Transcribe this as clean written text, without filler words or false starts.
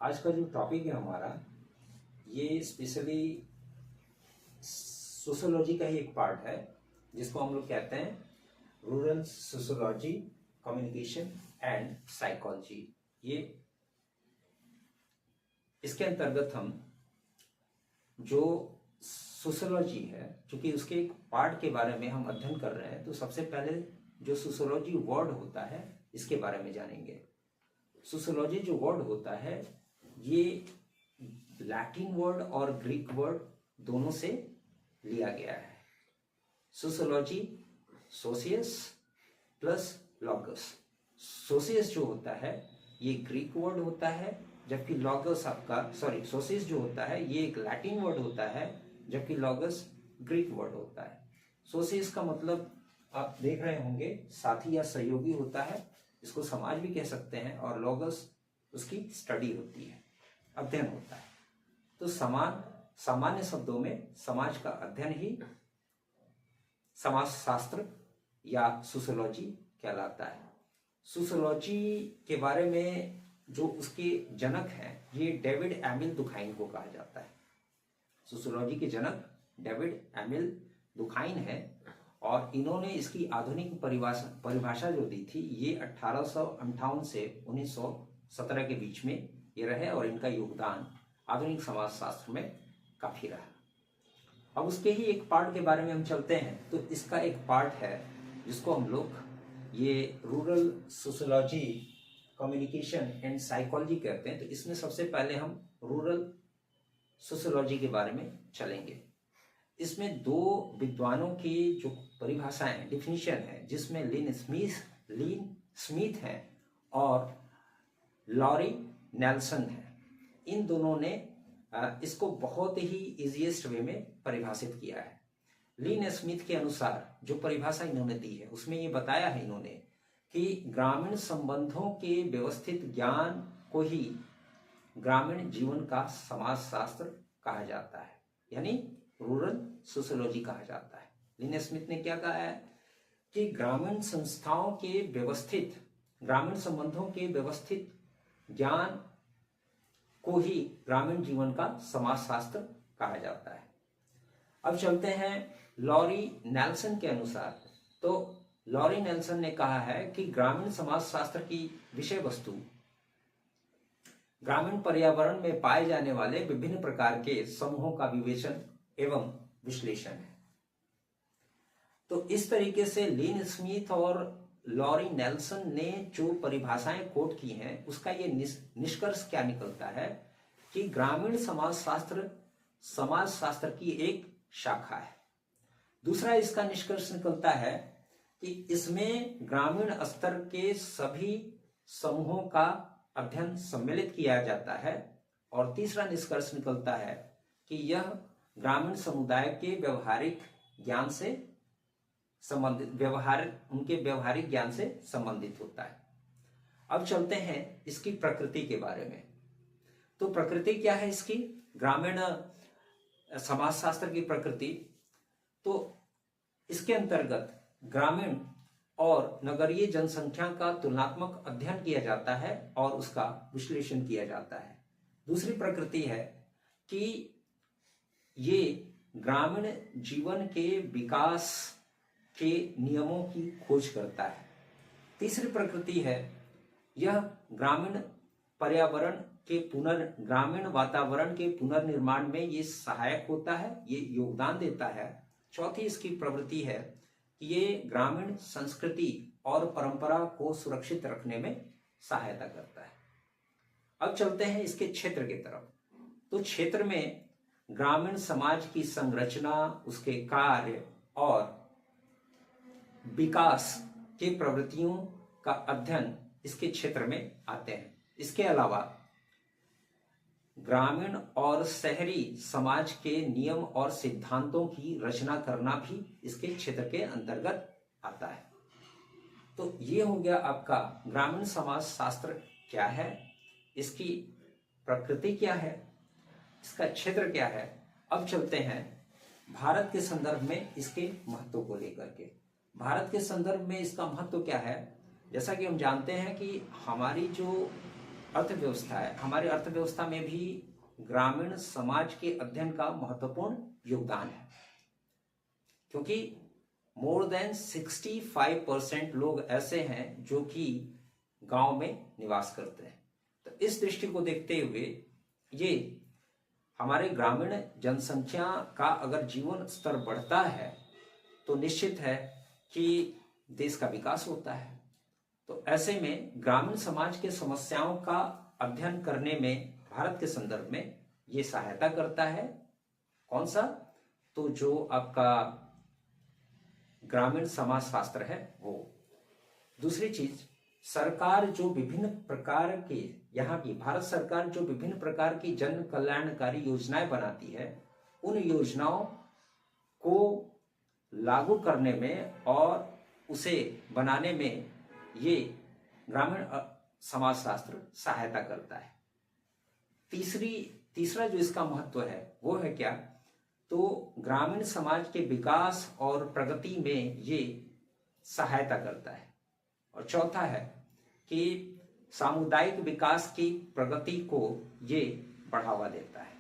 आज का जो टॉपिक है हमारा, ये स्पेशली सोशियोलॉजी का ही एक पार्ट है, जिसको हम लोग कहते हैं rural sociology, communication and psychology. ये इसके अंतर्गत हम जो सोशियोलॉजी है, चूंकि उसके एक पार्ट के बारे में हम अध्ययन कर रहे हैं, तो सबसे पहले जो सोशियोलॉजी वर्ड होता है इसके बारे में जानेंगे। सोशियोलॉजी जो वर्ड होता है ये लैटिन वर्ड और ग्रीक वर्ड दोनों से लिया गया है। Sociology socius plus logos. Socius जो होता है ये ग्रीक वर्ड होता है, जबकि लॉगस सोसियस जो होता है ये एक लैटिन वर्ड होता है, जबकि लॉगस ग्रीक वर्ड होता है। सोसियस का मतलब आप देख रहे होंगे साथी या सहयोगी होता है, इसको समाज भी कह सकते हैं, और लॉगस उसकी स्टडी होती है, अध्ययन होता है। तो सामान्य शब्दों में समाज का अध्ययन ही समाज शास्त्र या सोशियोलॉजी कहलाता है। सोशियोलॉजी के बारे में जो उसके जनक हैं ये डेविड एमिल दुखाइन को कहा जाता है। सोशियोलॉजी के जनक डेविड एमिल दुखाइन है, और इन्होंने इसकी आधुनिक परिभाषा जो दी थी ये 1858 से 1917 के बीच में ये रहे, और इनका योगदान आधुनिक समाजशास्त्र में काफी रहा। अब उसके ही एक पार्ट के बारे में हम चलते हैं। तो इसका एक पार्ट है जिसको हम लोग ये rural sociology, communication and psychology कहते हैं। तो इसमें सबसे पहले हम रूरल सोशियोलॉजी के बारे में चलेंगे। इसमें दो विद्वानों की जो परिभाषाएं, डिफिनीशन है, जिसमें लिन स्मिथ हैं और लॉरी नेल्सन है। इन दोनों ने इसको बहुत ही इजीएस्ट वे में परिभाषित किया है। लिन स्मिथ के अनुसार जो परिभाषा इन्होंने दी है उसमें ये बताया है इन्होंने कि ग्रामीण संबंधों के व्यवस्थित ज्ञान को ही ग्रामीण जीवन का समाजशास्त्र कहा जाता है, यानी रूरल सोशियोलॉजी कहा जाता है। लिन स्मिथ ने क्या कहा है कि ग्रामीण संस्थाओं के व्यवस्थित, ग्रामीण संबंधों के व्यवस्थित ज्ञान को ही ग्रामीण जीवन का समाजशास्त्र कहा जाता है। अब चलते हैं लॉरी नेल्सन के अनुसार। तो लॉरी नेल्सन ने कहा है कि ग्रामीण समाजशास्त्र की विषय वस्तु ग्रामीण पर्यावरण में पाए जाने वाले विभिन्न प्रकार के समूहों का विवेचन एवं विश्लेषण है। तो इस तरीके से लिन स्मिथ और लॉरी नेल्सन ने जो परिभाषाएं कोट की हैं उसका ये निष्कर्ष क्या निकलता है कि ग्रामीण समाजशास्त्र की एक शाखा है। दूसरा इसका निष्कर्ष निकलता है कि इसमें ग्रामीण स्तर के सभी समूहों का अध्ययन सम्मिलित किया जाता है। और तीसरा निष्कर्ष निकलता है कि यह ग्रामीण समुदाय के व्यवहारिक ज्ञान से संबंधित, उनके व्यवहारिक ज्ञान से संबंधित होता है। अब चलते हैं इसकी प्रकृति के बारे में। तो प्रकृति क्या है इसकी, ग्रामीण समाजशास्त्र की प्रकृति? तो इसके अंतर्गत ग्रामीण और नगरीय जनसंख्या का तुलनात्मक अध्ययन किया जाता है और उसका विश्लेषण किया जाता है। दूसरी प्रकृति है कि ये ग्रामीण जीवन के विकास के नियमों की खोज करता है। तीसरी प्रकृति है यह ग्रामीण वातावरण के पुनर्निर्माण में ये सहायक होता है, ये योगदान देता है। चौथी इसकी प्रवृत्ति है कि ये ग्रामीण संस्कृति और परंपरा को सुरक्षित रखने में सहायता करता है। अब चलते हैं इसके क्षेत्र की तरफ। तो क्षेत्र में ग्रामीण समाज की संरचना, उसके कार्य और विकास के प्रवृत्तियों का अध्ययन इसके क्षेत्र में आते हैं। इसके अलावा ग्रामीण और शहरी समाज के नियम और सिद्धांतों की रचना करना भी इसके क्षेत्र के अंतर्गत आता है। तो ये हो गया आपका ग्रामीण समाज शास्त्र क्या है, इसकी प्रकृति क्या है, इसका क्षेत्र क्या है। अब चलते हैं भारत के संदर्भ में इसके महत्व को लेकर के। भारत के संदर्भ में इसका महत्व क्या है? जैसा कि हम जानते हैं कि हमारी जो अर्थव्यवस्था है, हमारी अर्थव्यवस्था में भी ग्रामीण समाज के अध्ययन का महत्वपूर्ण योगदान है, क्योंकि मोर देन 65% लोग ऐसे हैं जो कि गांव में निवास करते हैं। तो इस दृष्टि को देखते हुए ये हमारे ग्रामीण जनसंख्या का अगर जीवन स्तर बढ़ता है तो निश्चित है कि देश का विकास होता है। तो ऐसे में ग्रामीण समाज के समस्याओं का अध्ययन करने में भारत के संदर्भ में ये सहायता करता है। कौन सा? तो जो आपका ग्रामीण समाज शास्त्र है वो। दूसरी चीज, सरकार जो विभिन्न प्रकार के, यहाँ की भारत सरकार जो विभिन्न प्रकार की जन कल्याणकारी योजनाएं बनाती है, उन योजनाओं को लागू करने में और उसे बनाने में ये ग्रामीण समाजशास्त्र सहायता करता है। तीसरा जो इसका महत्व है वो है क्या? तो ग्रामीण समाज के विकास और प्रगति में ये सहायता करता है। और चौथा है कि सामुदायिक विकास की प्रगति को ये बढ़ावा देता है।